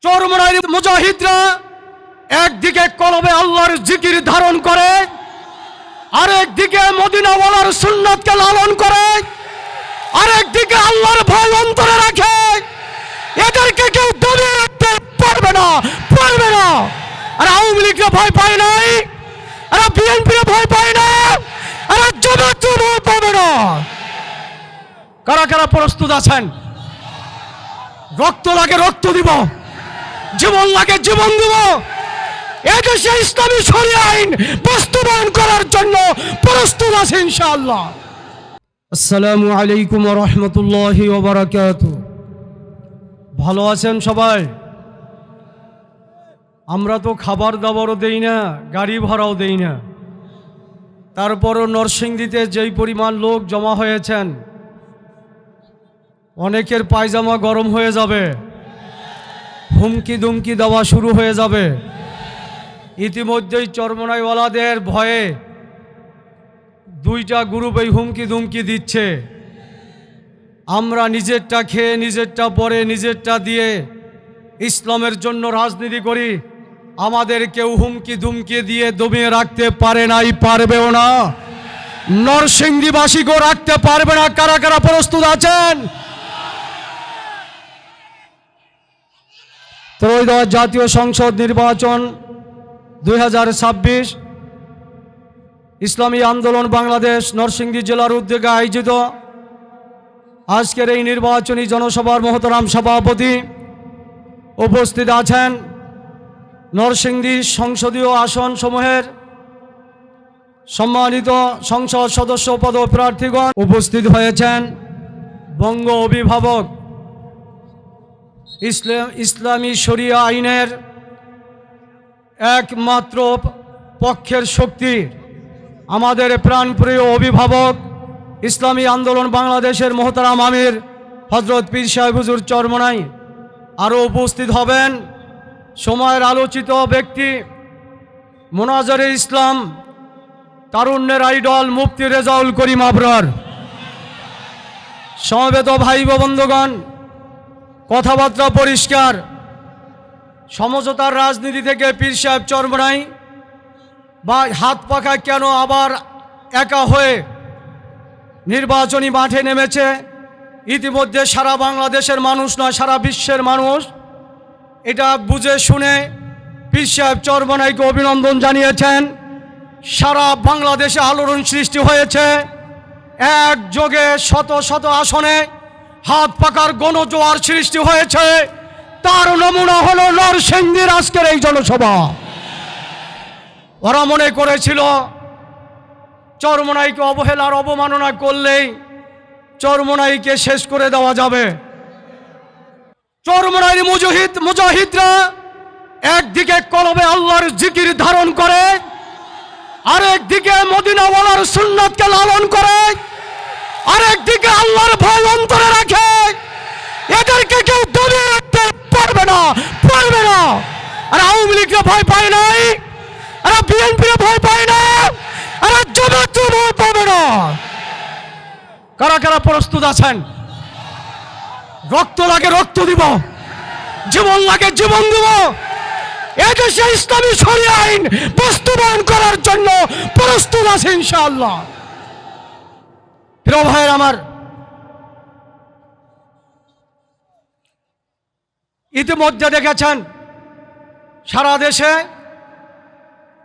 চরমনাইর মুজাহিদরা একদিকে কলবে আল্লাহর জিকির ধারণ করে, আরেকদিকে মদিনাওয়ালার সুন্নাতকে লালন করে, আরেকদিকে আল্লাহর ভয় অন্তরে রাখে। এদেরকে কেউ দমিয়ে রাখতে পারবে না। আর আওয়ামী লীগকে ভয় পায় নাই, আর বিএনপিকে ভয় পায় না, আর জামাতকে ভয় পাবে না। কারা কারা প্রস্তুত আছেন? রক্ত লাগে রক্ত দিব, জীবন লাগে জীবন দিব। এদেশে ইসলামী শরিয়া আইন বাস্তবায়ন করার জন্য প্রস্তুত আছে ইনশাআল্লাহ। আসসালামু আলাইকুম ওয়া রাহমাতুল্লাহি ওয়া বারাকাতুহু। ভালো আছেন সবাই? আমরা তো খাবার দাবারও দেই না, গাড়ি ভাড়াও দেই না, তারপরও নরসিংদীতে যেই পরিমাণ লোক জমা হয়েছেন, অনেকের পায়জামা গরম হয়ে যাবে, হুমকি দুমকি দেওয়া শুরু হয়ে যাবে। ইতিমধ্যেই চরমনাইওয়ালাদের ভয়ে দুইটা গ্রুপ এই হুমকি দুমকি দিচ্ছে। আমরা নিজেরটা খেয়ে, নিজেরটা পরে, নিজেরটা দিয়ে ইসলামের জন্য রাজনীতি করি। আমাদের কেউ হুমকি দুমকি দিয়ে দমিয়ে রাখতে পারে নাই, পারবেও না। নরসিংদীবাসীকেও রাখতে পারবে না। কারা কারা প্রস্তুত আছেন? ত্রয়োদশ জাতীয় সংসদ নির্বাচন 2026 ইসলামী আন্দোলন বাংলাদেশ নরসিংদী জেলার উদ্যোগে আয়োজিত আজকের এই নির্বাচনী জনসভার মহতরাম সভাপতি উপস্থিত আছেন। নরসিংদী সংসদীয় আসন সমূহের সম্মানিত সংসদ সদস্য পদপ্রার্থীগণ উপস্থিত হয়েছেন। বঙ্গ অভিভাবক ইসলামী শরিয়া আইনের একমাত্র পক্ষের শক্তি আমাদের প্রাণপ্রিয় অভিভাবক ইসলামী আন্দোলন বাংলাদেশের মোহতারাম আমির হযরত পীর সাহেব হুজুর চরমনাই। আরও উপস্থিত হবেন সময়ের আলোচিত ব্যক্তি মোনাজারে ইসলাম, তারুণ্যের আইডল মুফতি রেজাউল করিম আবরার। সমবেত ভাই বন্ধুগণ, কথাবার্তা পরিষ্কার। সমঝোতার রাজনীতি থেকে পীর সাহেব চরমনাই বা হাত পাখা কেন আবার একা হয়ে নির্বাচনী মাঠে নেমেছে? ইতিমধ্যে সারা বাংলাদেশের মানুষ নয়, সারা বিশ্বের মানুষ এটা বুঝে শুনে পীর সাহেব চরমনাইকে অভিনন্দন জানিয়েছেন। সারা বাংলাদেশে আলোড়ন সৃষ্টি হয়েছে। একযোগে শত শত আসনে হাত পাকার গণজোয়ার সৃষ্টি হয়েছে। তার নমুনা হলো নরসিংদীর আজকের এই জনসভা। ওরা মনে করেছিল চরমনাইকে অবহেলার অবমাননা করলেই চরমনাইকে শেষ করে দেওয়া যাবে। চরমনাইর মুজাহিদরা একদিকে কলবে আল্লাহর জিকির ধারণ করে, আরেকদিকে মদিনাওয়ালার সুন্নাতকে লালন করে, আরেকদিকে আল্লাহর ভয় অন্তরে রাখে। এদেরকে কেউ দমিয়ে রাখতে পারবে না। আর আওয়ামী লীগকে ভয় পায় নাই, আর বিএনপিকে ভয় পায় না, আর জামাতকে ভয় পাবে না। কারা কারা প্রস্তুত আছেন? রক্ত লাগে রক্ত দিব, জীবন লাগে জীবন দিব। এদেশে ইসলামী শরিয়া আইন বাস্তবায়ন করার জন্য প্রস্তুত আছে ইনশাআল্লাহ। প্রিয় ভাইয়ের আমার, ইতিমধ্যে দেখেছেন সারা দেশে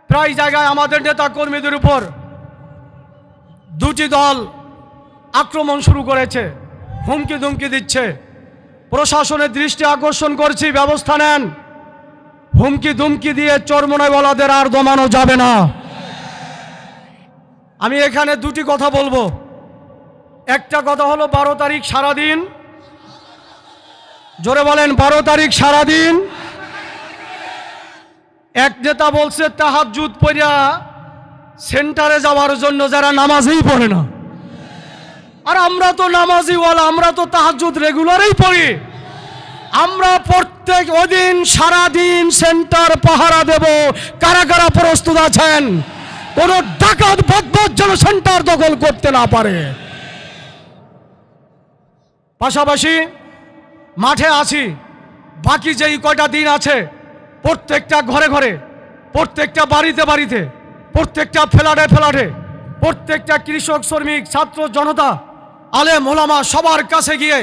প্রায় জায়গায় আমাদের নেতা কর্মীদের উপর দুটি দল আক্রমণ শুরু করেছে, হুমকি ধুমকি দিচ্ছে। প্রশাসনের দৃষ্টি আকর্ষণ করছি, ব্যবস্থা নেন। হুমকি ধুমকি দিয়ে চরমনাইওয়ালাদের আর দমানো যাবে না। আমি এখানে দুটি কথা বলবো। একটা কথা হলো 12 তারিখ সারাদিন, জোরে বলেন 12 তারিখ সারাদিন। এক নেতা বলছে তাহাজ্জুদ পড়া সেন্টারে যাওয়ার জন্য যারা নামাজই পড়ে না। আর আমরা তো নামাজিওয়ালা, আমরা তো তাহাজ্জুদ রেগুলারই পড়ি। আমরা প্রত্যেক ওদিন সারাদিন সেন্টার পাহারা দেব। কারা কারা প্রস্তুত আছেন? কোন ডাকাত বদমাশ যেন সেন্টার দখল করতে না পারে। পাশাপাশি মাঠে আছি, বাকি যেই কয়টা দিন আছে প্রত্যেকটা ঘরে ঘরে, প্রত্যেকটা বাড়িতে বাড়িতে, প্রত্যেকটা ফ্ল্যাটে ফ্ল্যাটে, প্রত্যেকটা কৃষক শ্রমিক ছাত্র জনতা আলেম ওলামা সবার কাছে গিয়ে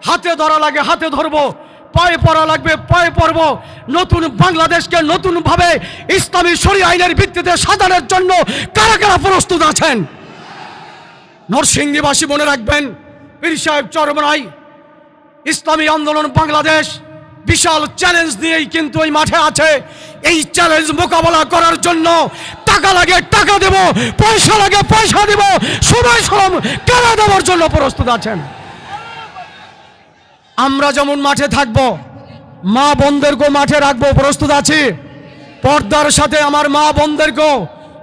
হাতে ধরা লাগে হাতে ধরবো, পায়ে পড়া লাগবে পায়ে পড়ব। নতুন বাংলাদেশকে নতুনভাবে ইসলামী শরীয়ত আইনের ভিত্তিতে সাজানোর জন্য কারা কারা প্রস্তুত আছেন? নরসিংদীবাসী মনে রাখবেন, পীর সাহেব চরমনাই ইসলামী আন্দোলন বাংলাদেশ বিশাল চ্যালেঞ্জ নিয়েই কিন্তু এই মাঠে আছে। এই চ্যালেঞ্জ মোকাবেলা করার জন্য টাকা লাগে টাকা দেব, পয়সা লাগে পয়সা দেব, সময় শ্রম কারা দেওয়ার জন্য প্রস্তুত আছেন? আমরা যেমন মাঠে থাকব, মা বোনদেরকেও মাঠে রাখবো, প্রস্তুত আছি। পর্দার সাথে আমার মা বোনদেরকেও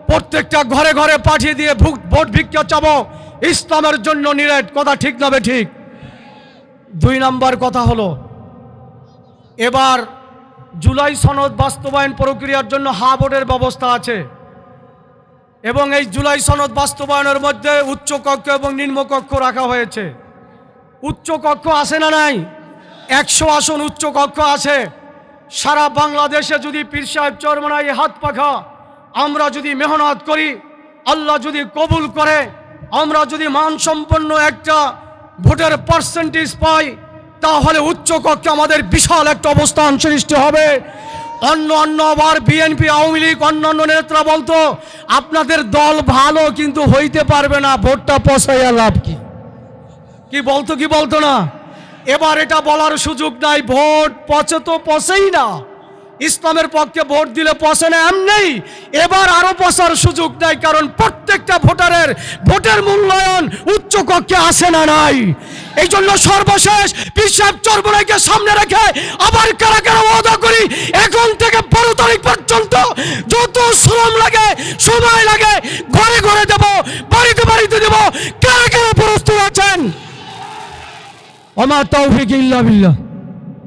প্রত্যেকটা ঘরে ঘরে পাঠিয়ে দিয়ে ভোট ভিক্ষা চাবো ইসলামের জন্য নিরেট। কথা ঠিক না ঠিক? 2 নম্বর কথা হলো, এবার জুলাই সনদ বাস্তবায়ন প্রক্রিয়ার জন্য ভোটের ব্যবস্থা আছে এবং এই জুলাই সনদ বাস্তবায়নের মধ্যে উচ্চ কক্ষ এবং নিম্ন কক্ষ রাখা হয়েছে। উচ্চ কক্ষ আছে না নাই? 100 আসন উচ্চ কক্ষ আছে। সারা বাংলাদেশে যদি পীর সাহেব চরমনাই হাত পাখা আমরা যদি মেহনত করি, আল্লাহ যদি কবুল করে, আমরা যদি মানসম্পন্ন একটা ভোটের পার্সেন্টেজ পাই, তাহলে উচ্চ কক্ষে আমাদের বিশাল একটা অবস্থান সৃষ্টি হবে। অন্য আবার বিএনপি আওয়ামী লীগ অন্যান্য নেতারা বলতো আপনাদের দল ভালো কিন্তু হইতে পারবে না, ভোটটা পচাইয়া লাভ কি? কি বলতো না? এবার এটা বলার সুযোগ নাই, ভোট পচে তো পচেই না। ইসলামের পক্ষে ভোট দিলে পচে না এমনি, এবার আরো পচার সুযোগ নাই, কারণ প্রত্যেকটা ভোটারের ভোটের মূল্যায়ন উচ্চ কক্ষে আসে না নাই। এই জন্য সর্বশেষ পীর সাহেব চরমনাইকে সামনে রেখে আবার কারা কারা ওয়াদা করি, এখন থেকে 12 তারিখ পর্যন্ত যত শ্রম লাগে সময় লাগে ঘরে ঘরে দেব, বাড়িতে বাড়িতে দেব। কারা কারা প্রস্তুত আছেন? ওমা তৌফিক ইল্লা বিল্লাহ।